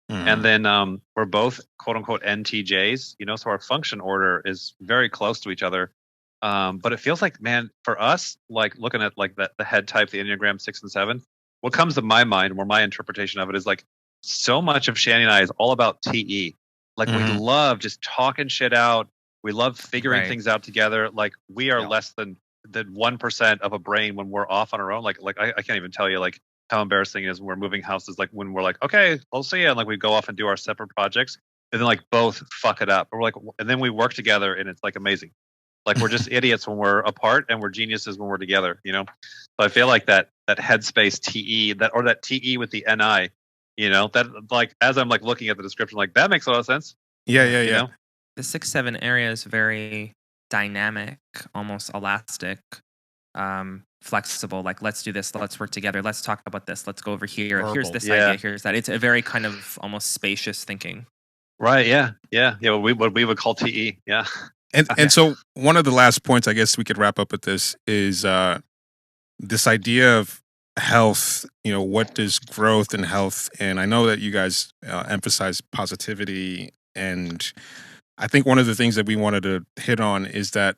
And then we're both quote unquote NTJs. So our function order is very close to each other. But it feels like, man, for us, like looking at like the head type, the Enneagram 6 and 7, what comes to my mind, or my interpretation of it, is like so much of Shani and I is all about TE. Like we love just talking shit out. We love figuring Right. things out together. Like we are Yeah. less than 1% of a brain when we're off on our own. Like I can't even tell you like how embarrassing it is when we're moving houses. Like when we're like, okay, I'll see you, and like we go off and do our separate projects, and then like both fuck it up. We're like, and then we work together, and it's like amazing. Like we're just idiots when we're apart, and we're geniuses when we're together. So I feel like that headspace TE, that TE with the NI, that like as I'm like looking at the description, like that makes a lot of sense. Yeah. The 6-7 area is very dynamic, almost elastic, flexible. Like, let's do this. Let's work together. Let's talk about this. Let's go over here. Here's Verbal. this Yeah. idea. Here's that. It's a very kind of almost spacious thinking. Right. Yeah. What we would call TE. Yeah. And so one of the last points I guess we could wrap up with this is this idea of health. What does growth and health? And I know that you guys emphasize positivity, and I think one of the things that we wanted to hit on is that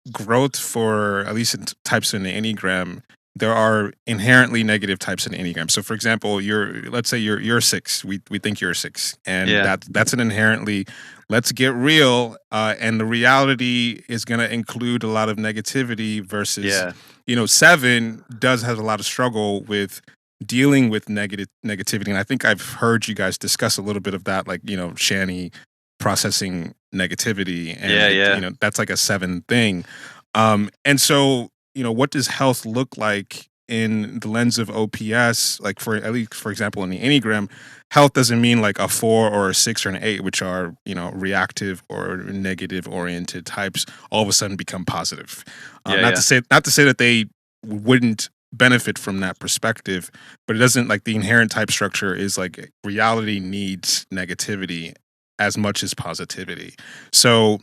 growth, for at least in types in the Enneagram, there are inherently negative types in Enneagram. So, for example, let's say you're a 6. We think you're a 6, and that's an inherently. Let's get real, and the reality is going to include a lot of negativity versus, 7 does have a lot of struggle with dealing with negativity, and I think I've heard you guys discuss a little bit of that, like Shanny processing negativity, and that's like a 7 thing, and so. What does health look like in the lens of OPS? Like at least for example, in the Enneagram, health doesn't mean like a 4 or a 6 or an 8, which are, reactive or negative oriented types, all of a sudden become positive. Not to say that they wouldn't benefit from that perspective, but it doesn't, like, the inherent type structure is like reality needs negativity as much as positivity. So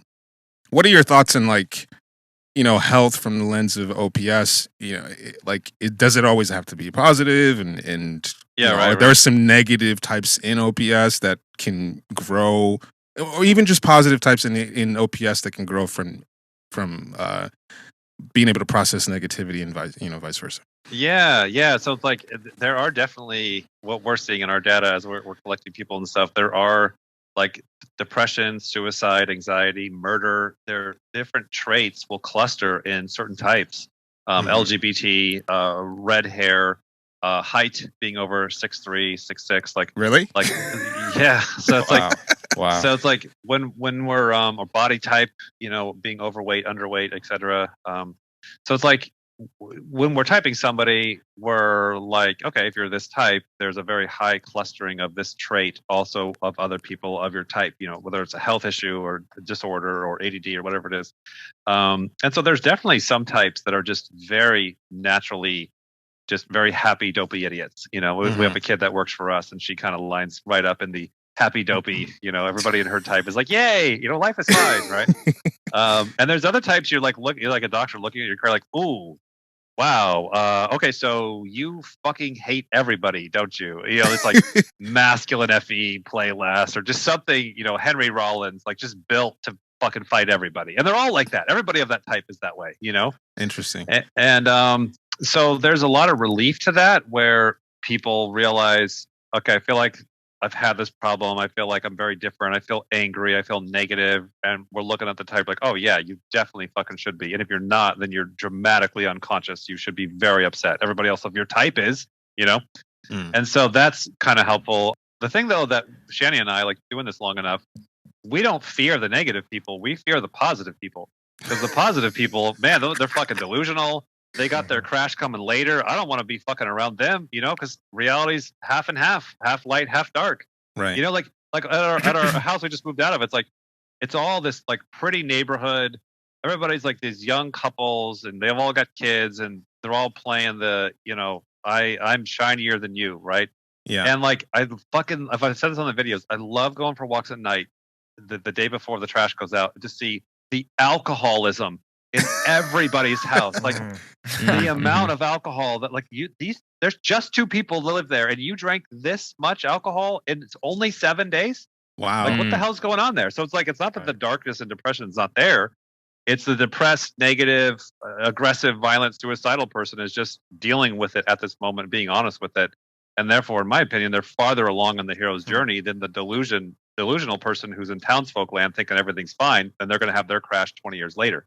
what are your thoughts on, like, health from the lens of OPS? Does it always have to be positive? And there are some negative types in OPS that can grow, or even just positive types in OPS that can grow from being able to process negativity and vice versa. Yeah. So it's like there are definitely, what we're seeing in our data as we're collecting people and stuff, there are like depression, suicide, anxiety, murder. Their different traits will cluster in certain types. LGBT, red hair, height being over 6'3", 6'6", like really, like yeah. So it's like wow. So it's like when we're a body type, being overweight, underweight, etc. So it's like when we're typing somebody, we're like, okay, if you're this type, there's a very high clustering of this trait also of other people of your type, whether it's a health issue or disorder or ADD or whatever it is. And so there's definitely some types that are just very naturally just very happy, dopey idiots. We have a kid that works for us, and she kind of lines right up in the happy, dopey. Everybody in her type is like, yay, life is fine, right? And there's other types you're like a doctor looking at your car like, ooh, wow. Okay, so you fucking hate everybody, don't you? It's like masculine FE, play less, or just something, Henry Rollins, like just built to fucking fight everybody. And they're all like that. Everybody of that type is that way, Interesting. And so there's a lot of relief to that, where people realize, okay, I feel like I've had this problem. I feel like I'm very different. I feel angry. I feel negative. And we're looking at the type like, oh, yeah, you definitely fucking should be. And if you're not, then you're dramatically unconscious. You should be very upset. Everybody else of your type is, And so that's kind of helpful. The thing, though, that Shanny and I, like, doing this long enough, we don't fear the negative people. We fear the positive people. Because the positive people, man, they're fucking delusional. They got their crash coming later. I don't want to be fucking around them, because reality's half and half light, half dark. Right. Like at our house we just moved out of, it's like, it's all this like pretty neighborhood. Everybody's like these young couples, and they've all got kids, and they're all playing the, I'm shinier than you, right? Yeah. And like, if I said this on the videos, I love going for walks at night, the day before the trash goes out, to see the alcoholism in everybody's house. Like the amount of alcohol that, like, there's just 2 people that live there, and you drank this much alcohol in only 7 days. Wow. Like, what the hell's going on there? So it's like, it's not that the darkness and depression is not there. It's the depressed, negative, aggressive, violent, suicidal person is just dealing with it at this moment, being honest with it. And therefore, in my opinion, they're farther along on the hero's journey than the delusional person who's in townsfolk land thinking everything's fine, and they're going to have their crash 20 years later.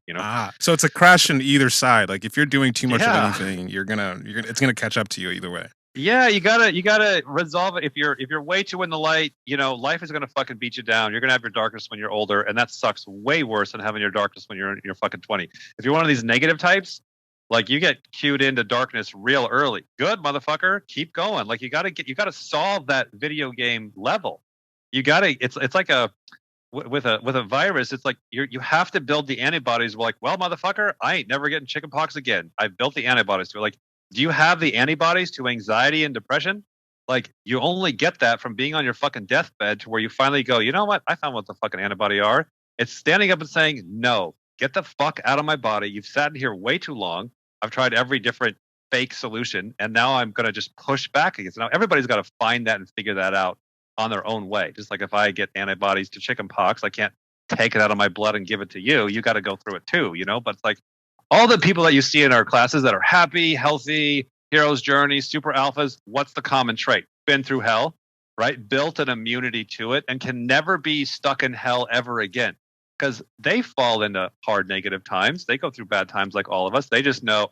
So it's a crash on either side. Like, if you're doing too much of anything, it's gonna catch up to you either way. Yeah, you gotta resolve it. If you're way too in the light, life is gonna fucking beat you down. You're gonna have your darkness when you're older, and that sucks way worse than having your darkness when you're fucking 20. If you're one of these negative types, like, you get cued into darkness real early. Good, motherfucker, keep going. Like, you gotta solve that video game level. It's like with a virus. It's like you have to build the antibodies. We're like, well, motherfucker, I ain't never getting chickenpox again. I built the antibodies to it. Like, do you have the antibodies to anxiety and depression? Like, you only get that from being on your fucking deathbed, to where you finally go, you know what? I found what the fucking antibody are. It's standing up and saying, no, get the fuck out of my body. You've sat in here way too long. I've tried every different fake solution, and now I'm going to just push back against it. Now, everybody's got to find that and figure that out on their own way. Just like if I get antibodies to chickenpox, I can't take it out of my blood and give it to you. You got to go through it too, But it's like, all the people that you see in our classes that are happy, healthy, hero's journey, super alphas, what's the common trait? Been through hell, right? Built an immunity to it and can never be stuck in hell ever again. Because they fall into hard negative times. They go through bad times like all of us. They just know,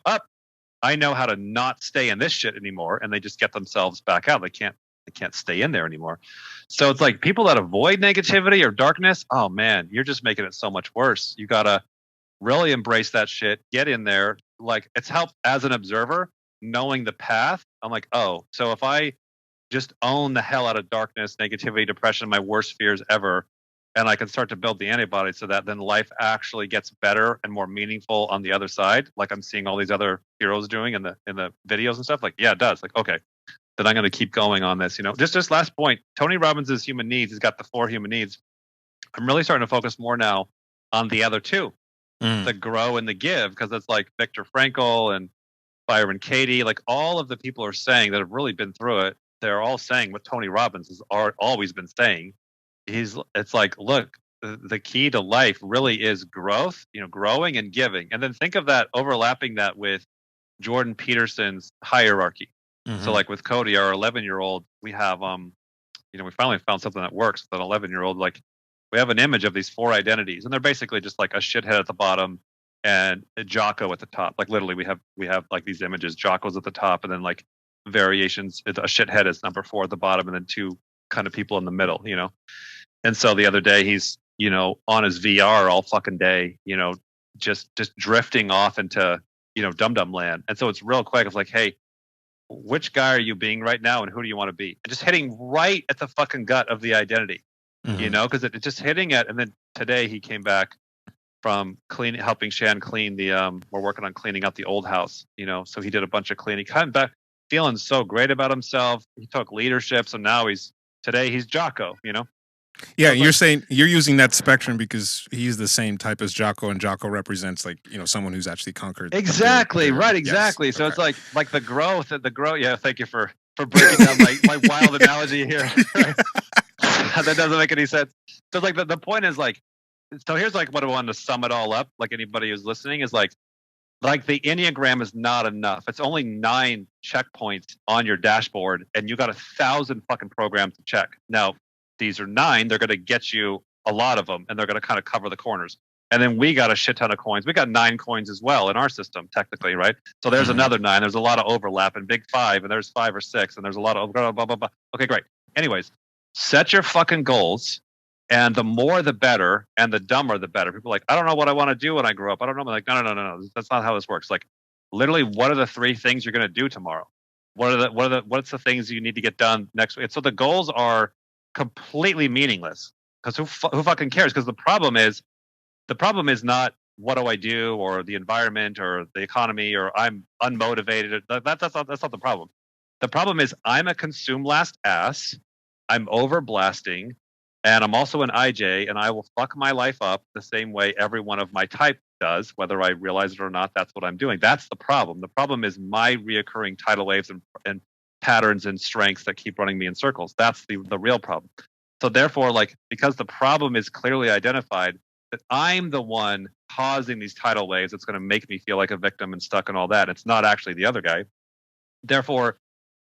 I know how to not stay in this shit anymore. And they just get themselves back out. They can't stay in there anymore. So it's like people that avoid negativity or darkness, oh man, you're just making it so much worse. You gotta really embrace that shit, get in there. Like, it's helped as an observer, knowing the path. I'm like, oh, so if I just own the hell out of darkness, negativity, depression, my worst fears ever, and I can start to build the antibodies so that then life actually gets better and more meaningful on the other side, like I'm seeing all these other heroes doing in the videos and stuff. Like, yeah, it does. Like, okay, then I'm going to keep going on this. Just last point, Tony Robbins' human needs. He's got the 4 human needs. I'm really starting to focus more now on the other 2, the grow and the give, because it's like Viktor Frankl and Byron Katie, like all of the people are saying that have really been through it. They're all saying what Tony Robbins has always been saying. It's like, look, the key to life really is growth, growing and giving. And then think of that, overlapping that with Jordan Peterson's hierarchy. So like with Cody, our 11-year-old, we have, we finally found something that works with an 11-year-old. Like, we have an image of these 4 identities, and they're basically just like a shithead at the bottom and a Jocko at the top. Like, literally, we have like these images. Jocko's at the top, and then like variations. A shithead is number 4 at the bottom, and then 2 kind of people in the middle. And so the other day, he's on his VR all fucking day, just drifting off into dum dum land. And so it's real quick. It's like, hey, which guy are you being right now, and who do you want to be? And just hitting right at the fucking gut of the identity, because it's just hitting it. And then today he came back from helping Shan clean we're working on cleaning out the old house, so he did a bunch of cleaning, came back feeling so great about himself. He took leadership. So now he's Jocko, Yeah, you're saying you're using that spectrum because he's the same type as Jocko, and Jocko represents like someone who's actually conquered. Exactly, right, exactly. Yes. So it's like the growth. Yeah, thank you for breaking down my wild analogy here. That doesn't make any sense. So like the point is like, so here's like what I wanted to sum it all up. Like anybody who's listening is like the Enneagram is not enough. It's only 9 checkpoints on your dashboard, and you got 1,000 fucking programs to check. Now, these are 9. They're going to get you a lot of them, and they're going to kind of cover the corners. And then we got a shit ton of coins. We got 9 coins as well in our system, technically, right? So there's another 9. There's a lot of overlap, and big 5, and there's 5 or 6, and there's a lot of blah, blah, blah, blah. Okay, great. Anyways, set your fucking goals, and the more the better, and the dumber the better. People are like, I don't know what I want to do when I grow up. I don't know. I'm like, no. That's not how this works. Like, literally, what are the 3 things you're going to do tomorrow? What's the things you need to get done next week? So the goals are completely meaningless, because who fucking cares? Because the problem is not what do I do, or the environment, or the economy, or I'm unmotivated. That's not the problem. The problem is I'm a consume last ass. I'm over blasting, and I'm also an IJ, and I will fuck my life up the same way every one of my type does, whether I realize it or not. That's what I'm doing. That's the problem. The problem is my reoccurring tidal waves and patterns and strengths that keep running me in circles. That's the real problem. So therefore, like, because the problem is clearly identified, that I'm the one causing these tidal waves, it's going to make me feel like a victim and stuck and all that. It's not actually the other guy. Therefore,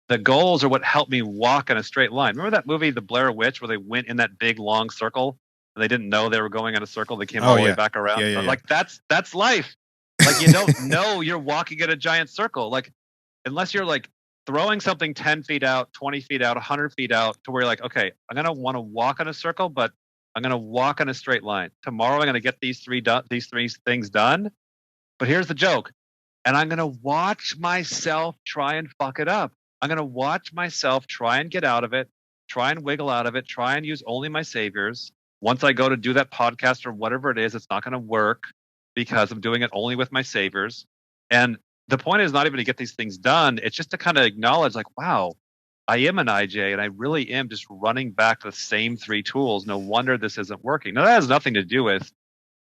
the goals are what help me walk in a straight line. Remember that movie, The Blair Witch, where they went in that big long circle and they didn't know they were going in a circle? They came all the way back around. Yeah. Like, that's life. Like, you don't know you're walking in a giant circle. Like, unless you're like throwing something 10 feet out, 20 feet out, 100 feet out, to where you're like, okay, I'm going to want to walk in a circle, but I'm going to walk in a straight line. Tomorrow, I'm going to get these 3 things done. But here's the joke. And I'm going to watch myself try and fuck it up. I'm going to watch myself try and get out of it, try and wiggle out of it, try and use only my saviors. Once I go to do that podcast or whatever it is, it's not going to work because I'm doing it only with my saviors. And the point is not even to get these things done. It's just to kind of acknowledge, like, wow, I am an IJ, and I really am just running back to the same 3 tools. No wonder this isn't working. Now, that has nothing to do with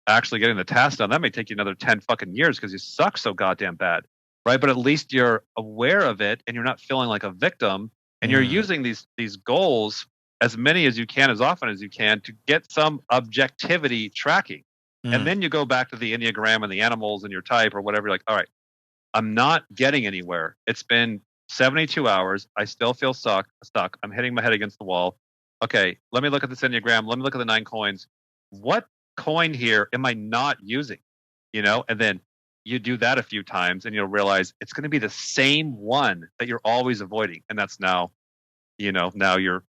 actually getting the task done. That may take you another 10 fucking years because you suck so goddamn bad, right? But at least you're aware of it, and you're not feeling like a victim, and you're using these goals, as many as you can, as often as you can, to get some objectivity tracking. And then you go back to the Enneagram and the animals and your type or whatever. You're like, all right, I'm not getting anywhere. It's been 72 hours. I still feel stuck. I'm hitting my head against the wall. Okay, let me look at this Enneagram. Let me look at the 9 coins. What coin here am I not using? And then you do that a few times and you'll realize it's going to be the same one that you're always avoiding. And that's now you're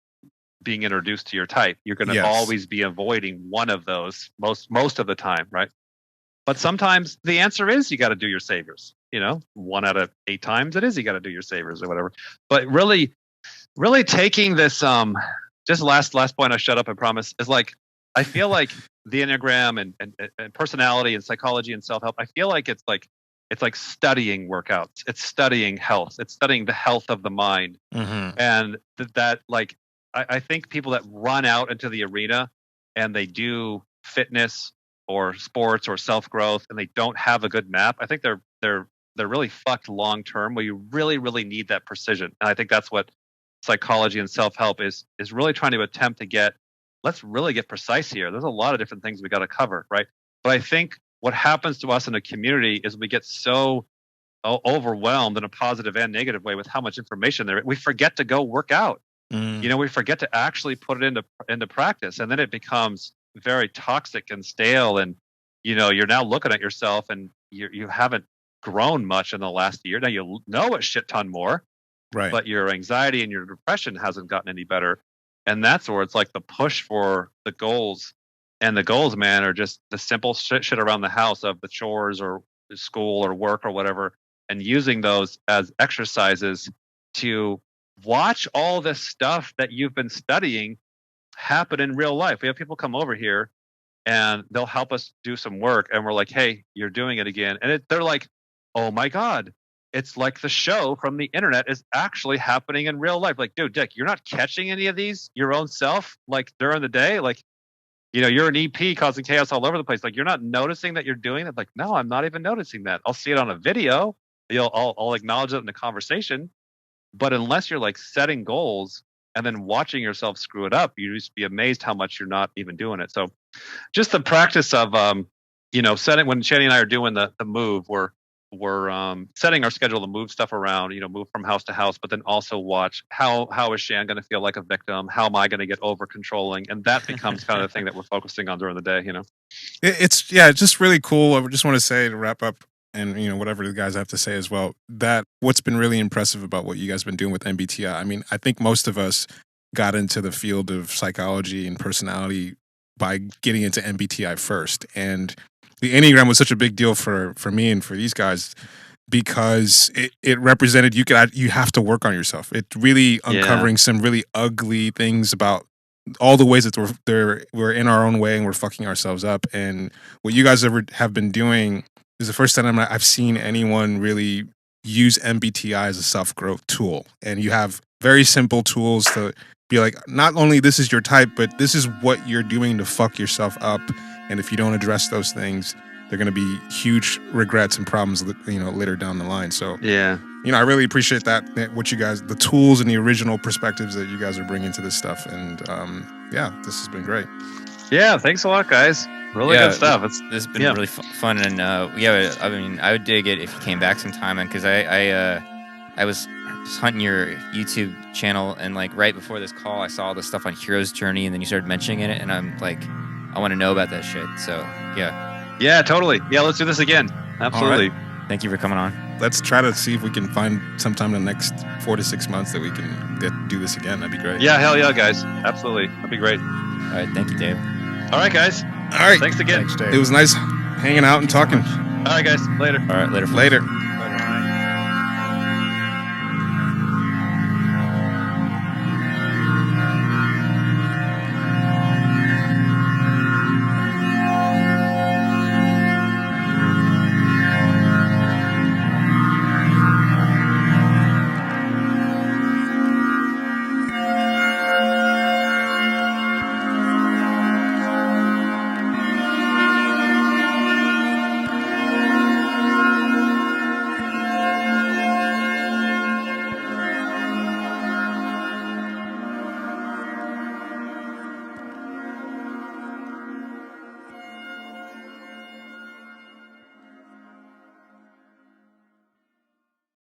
being introduced to your type. You're going to always be avoiding one of those most of the time, right? But sometimes the answer is you got to do your saviors. 1 out of 8 times it is you got to do your saviors or whatever. But really taking this just last point, I shut up, I promise, is like I feel like the Enneagram and personality and psychology and self-help, I feel like it's like studying workouts. It's studying health. It's studying the health of the mind. And that like I think people that run out into the arena and they do fitness or sports or self-growth and they don't have a good map, I think they're really fucked long term, where you really, really need that precision. And I think that's what psychology and self-help is really trying to attempt to get. Let's really get precise here. There's a lot of different things we got to cover, right? But I think what happens to us in a community is we get so overwhelmed in a positive and negative way with how much information there is. We forget to go work out. We forget to actually put it into practice, and then it becomes very toxic and stale. And you're now looking at yourself, and you haven't grown much in the last year. Now you know a shit ton more, right? But your anxiety and your depression hasn't gotten any better. And that's where it's like the push for the goals. And the goals, man, are just the simple shit around the house of the chores or school or work or whatever, and using those as exercises to watch all this stuff that you've been studying happen in real life. We have people come over here and they'll help us do some work. And we're like, hey, you're doing it again. And they're like, oh my God. It's like the show from the internet is actually happening in real life. Like, dude, Dick, you're not catching any of these your own self, like during the day. Like, you're an EP causing chaos all over the place. Like, you're not noticing that you're doing it. Like, no, I'm not even noticing that. I'll see it on a video. I'll acknowledge it in the conversation. But unless you're like setting goals and then watching yourself screw it up, you just be amazed how much you're not even doing it. So just the practice of, setting, when Shanny and I are doing the move, we're setting our schedule to move stuff around, move from house to house, but then also watch how is Shan going to feel like a victim? How am I going to get over controlling? And that becomes kind of the thing that we're focusing on during the day, It's just really cool. I just want to say to wrap up, and whatever the guys have to say as well, that what's been really impressive about what you guys have been doing with MBTI. I mean, I think most of us got into the field of psychology and personality by getting into MBTI first. And the Enneagram was such a big deal for me and for these guys because it represented you have to work on yourself. It really uncovering some really ugly things about all the ways that we're in our own way and we're fucking ourselves up. And what you guys have been doing is the first time I've seen anyone really use MBTI as a self-growth tool. And you have very simple tools to be like, not only this is your type, but this is what you're doing to fuck yourself up. And if you don't address those things, they're going to be huge regrets and problems, later down the line. So, I really appreciate that what you guys, the tools and the original perspectives that you guys are bringing to this stuff. And this has been great. Yeah, thanks a lot, guys. Really good stuff. This has been really fun, and I would dig it if you came back sometime, and because I was just hunting your YouTube channel, and like right before this call, I saw all the stuff on Hero's Journey, and then you started mentioning it, and I'm like, I want to know about that shit. So yeah, totally. Yeah, let's do this again. Absolutely. Right. Thank you for coming on. Let's try to see if we can find sometime in the next 4 to 6 months that we can do this again. That'd be great. Yeah, hell yeah, guys. Absolutely. That'd be great. All right. Thank you, Dave. All right, guys. All right. Thanks again. Thanks, Dave. It was nice hanging out and talking. All right, guys. Later. All right. Later. Later.